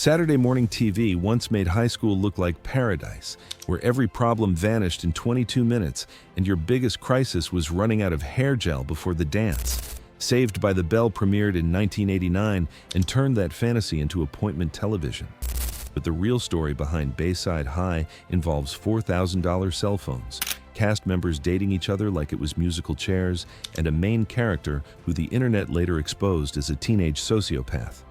Saturday morning TV once made high school look like paradise, where every problem vanished in 22 minutes and your biggest crisis was running out of hair gel before the dance. Saved by the Bell premiered in 1989 and turned that fantasy into appointment television. But the real story behind Bayside High involves $4,000 cell phones, cast members dating each other like it was musical chairs, and a main character who the internet later exposed as a teenage sociopath.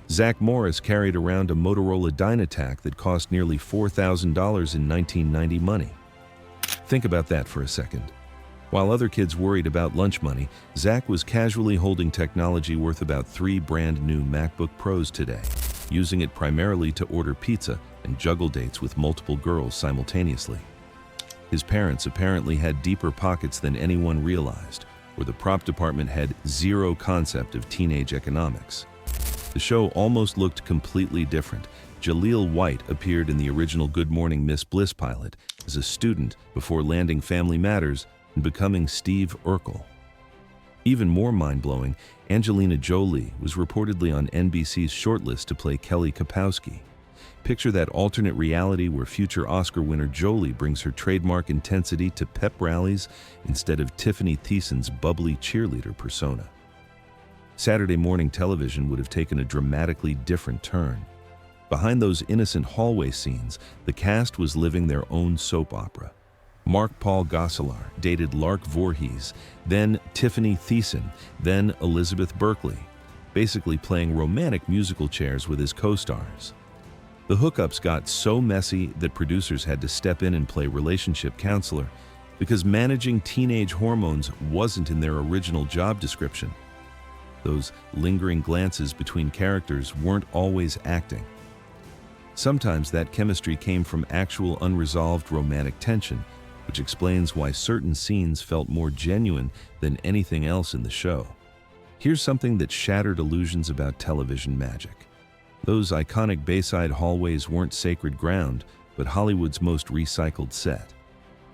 Zack Morris carried around a Motorola Dynatac that cost nearly $4,000 in 1990 money. Think about that for a second. While other kids worried about lunch money, Zack was casually holding technology worth about 3 brand new MacBook Pros today, using it primarily to order pizza and juggle dates with multiple girls simultaneously. His parents apparently had deeper pockets than anyone realized, or the prop department had zero concept of teenage economics. The show almost looked completely different. Jaleel White appeared in the original Good Morning Miss Bliss pilot as a student before landing Family Matters and becoming Steve Urkel. Even more mind-blowing, Angelina Jolie was reportedly on NBC's shortlist to play Kelly Kapowski. Picture that alternate reality where future Oscar winner Jolie brings her trademark intensity to pep rallies instead of Tiffany Thiessen's bubbly cheerleader persona. Saturday morning television would have taken a dramatically different turn. Behind those innocent hallway scenes, the cast was living their own soap opera. Mark-Paul Gosselaar dated Lark Voorhees, then Tiffany Thiessen, then Elizabeth Berkley, basically playing romantic musical chairs with his co-stars. The hookups got so messy that producers had to step in and play relationship counselor because managing teenage hormones wasn't in their original job description. Those lingering glances between characters weren't always acting. Sometimes that chemistry came from actual unresolved romantic tension, which explains why certain scenes felt more genuine than anything else in the show. Here's something that shattered illusions about television magic. Those iconic Bayside hallways weren't sacred ground, but Hollywood's most recycled set.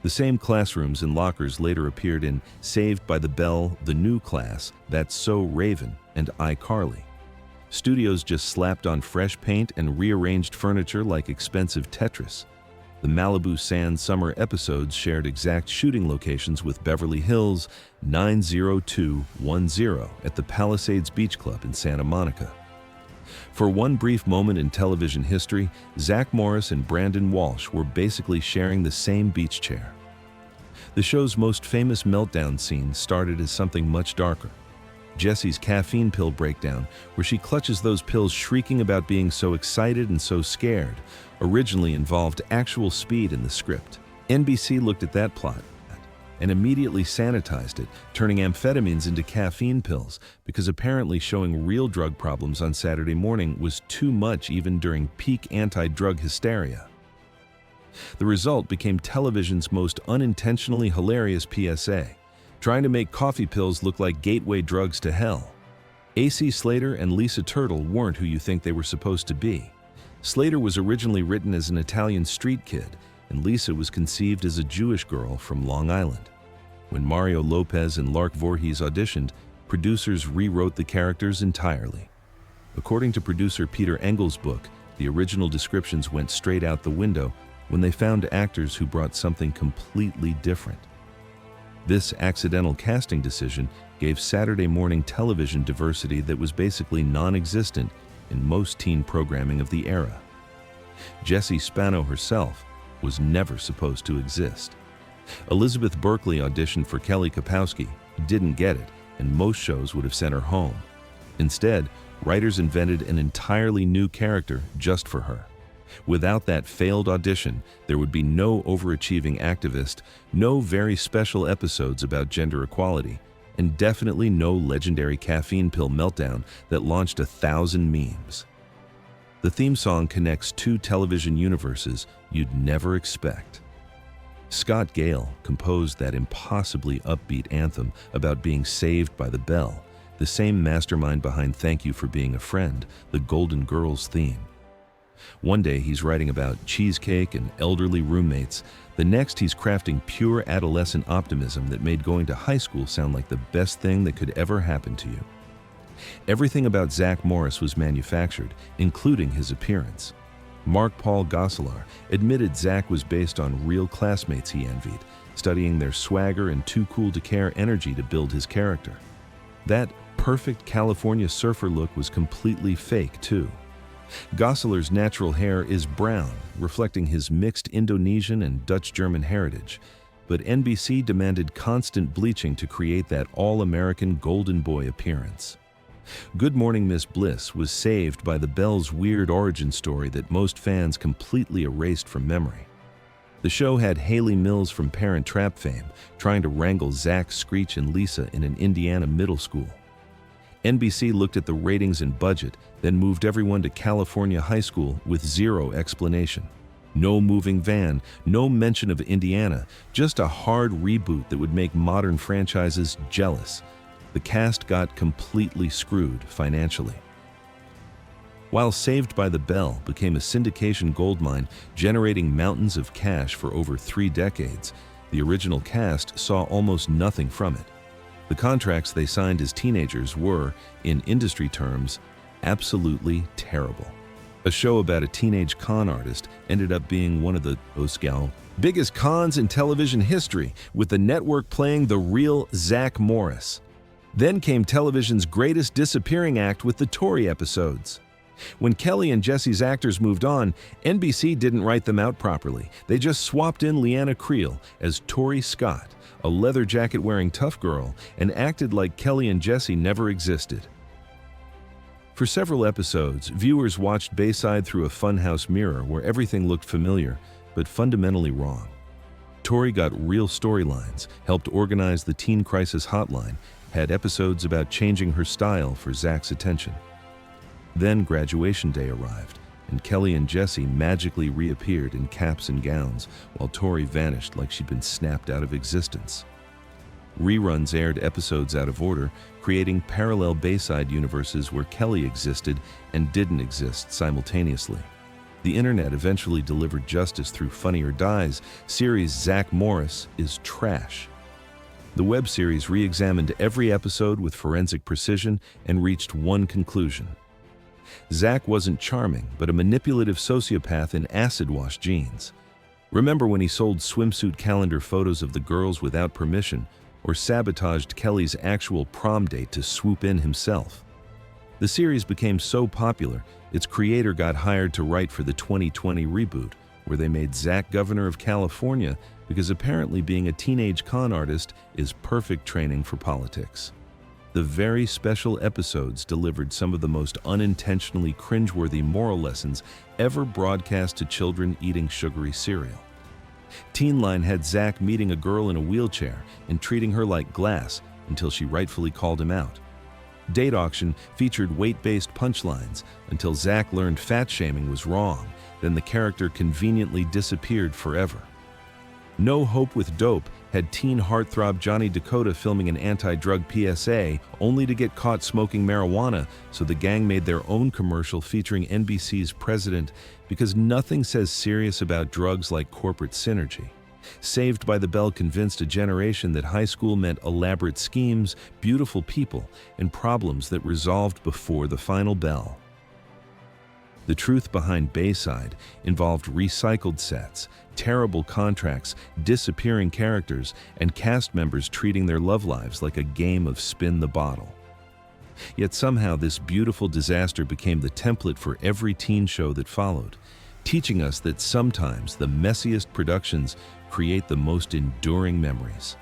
The same classrooms and lockers later appeared in Saved by the Bell, The New Class, That's So Raven, and iCarly. Studios just slapped on fresh paint and rearranged furniture like expensive Tetris. The Malibu Sands summer episodes shared exact shooting locations with Beverly Hills 90210 at the Palisades Beach Club in Santa Monica. For one brief moment in television history, Zack Morris and Brandon Walsh were basically sharing the same beach chair. The show's most famous meltdown scene started as something much darker. Jessie's caffeine pill breakdown, where she clutches those pills shrieking about being so excited and so scared, originally involved actual speed in the script. NBC looked at that plot and immediately sanitized it, turning amphetamines into caffeine pills because apparently showing real drug problems on Saturday morning was too much even during peak anti-drug hysteria. The result became television's most unintentionally hilarious PSA, trying to make coffee pills look like gateway drugs to hell. A.C. Slater and Lisa Turtle weren't who you think they were supposed to be. Slater was originally written as an Italian street kid, and Lisa was conceived as a Jewish girl from Long Island. When Mario Lopez and Lark Voorhees auditioned, producers rewrote the characters entirely. According to producer Peter Engel's book, the original descriptions went straight out the window when they found actors who brought something completely different. This accidental casting decision gave Saturday morning television diversity that was basically non-existent in most teen programming of the era. Jessie Spano herself was never supposed to exist. Elizabeth Berkley auditioned for Kelly Kapowski, didn't get it, and most shows would have sent her home. Instead, writers invented an entirely new character just for her. Without that failed audition, there would be no overachieving activist, no very special episodes about gender equality, and definitely no legendary caffeine pill meltdown that launched 1,000 memes. The theme song connects 2 television universes you'd never expect. Scott Gale composed that impossibly upbeat anthem about being saved by the bell, the same mastermind behind Thank You for Being a Friend, the Golden Girls theme. One day he's writing about cheesecake and elderly roommates. The next he's crafting pure adolescent optimism that made going to high school sound like the best thing that could ever happen to you. Everything about Zack Morris was manufactured, including his appearance. Mark-Paul Gosselaar admitted Zack was based on real classmates he envied, studying their swagger and too cool to care energy to build his character. That perfect California surfer look was completely fake, too. Gosselaar's natural hair is brown, reflecting his mixed Indonesian and Dutch-German heritage, but NBC demanded constant bleaching to create that all-American golden boy appearance. Good Morning Miss Bliss was saved by the Belle's weird origin story that most fans completely erased from memory. The show had Haley Mills from Parent Trap fame trying to wrangle Zach, Screech, and Lisa in an Indiana middle school. NBC looked at the ratings and budget, then moved everyone to California high school with zero explanation. No moving van, no mention of Indiana, just a hard reboot that would make modern franchises jealous. The cast got completely screwed financially. While Saved by the Bell became a syndication goldmine, generating mountains of cash for over 3 decades, the original cast saw almost nothing from it. The contracts they signed as teenagers were, in industry terms, absolutely terrible. A show about a teenage con artist ended up being one of the biggest cons in television history, with the network playing the real Zack Morris. Then came television's greatest disappearing act with the Tori episodes. When Kelly and Jessie's actors moved on, NBC didn't write them out properly. They just swapped in Leanna Creel as Tori Scott, a leather jacket-wearing tough girl, and acted like Kelly and Jessie never existed. For several episodes, viewers watched Bayside through a funhouse mirror where everything looked familiar, but fundamentally wrong. Tori got real storylines, helped organize the teen crisis hotline, had episodes about changing her style for Zach's attention. Then graduation day arrived, and Kelly and Jessie magically reappeared in caps and gowns, while Tori vanished like she'd been snapped out of existence. Reruns aired episodes out of order, creating parallel Bayside universes where Kelly existed and didn't exist simultaneously. The internet eventually delivered justice through Funny or Die's series Zack Morris Is Trash. The web series re-examined every episode with forensic precision and reached one conclusion. Zack wasn't charming, but a manipulative sociopath in acid-wash jeans. Remember when he sold swimsuit calendar photos of the girls without permission, or sabotaged Kelly's actual prom date to swoop in himself? The series became so popular, its creator got hired to write for the 2020 reboot, where they made Zack governor of California because apparently being a teenage con artist is perfect training for politics. The very special episodes delivered some of the most unintentionally cringeworthy moral lessons ever broadcast to children eating sugary cereal. Teen Line had Zack meeting a girl in a wheelchair and treating her like glass until she rightfully called him out. Date Auction featured weight-based punchlines until Zack learned fat-shaming was wrong, then the character conveniently disappeared forever. No Hope with Dope had teen heartthrob Johnny Dakota filming an anti-drug PSA only to get caught smoking marijuana, so the gang made their own commercial featuring NBC's president because nothing says serious about drugs like corporate synergy. Saved by the Bell convinced a generation that high school meant elaborate schemes, beautiful people, and problems that resolved before the final bell. The truth behind Bayside involved recycled sets, terrible contracts, disappearing characters, and cast members treating their love lives like a game of spin the bottle. Yet somehow this beautiful disaster became the template for every teen show that followed, teaching us that sometimes the messiest productions create the most enduring memories.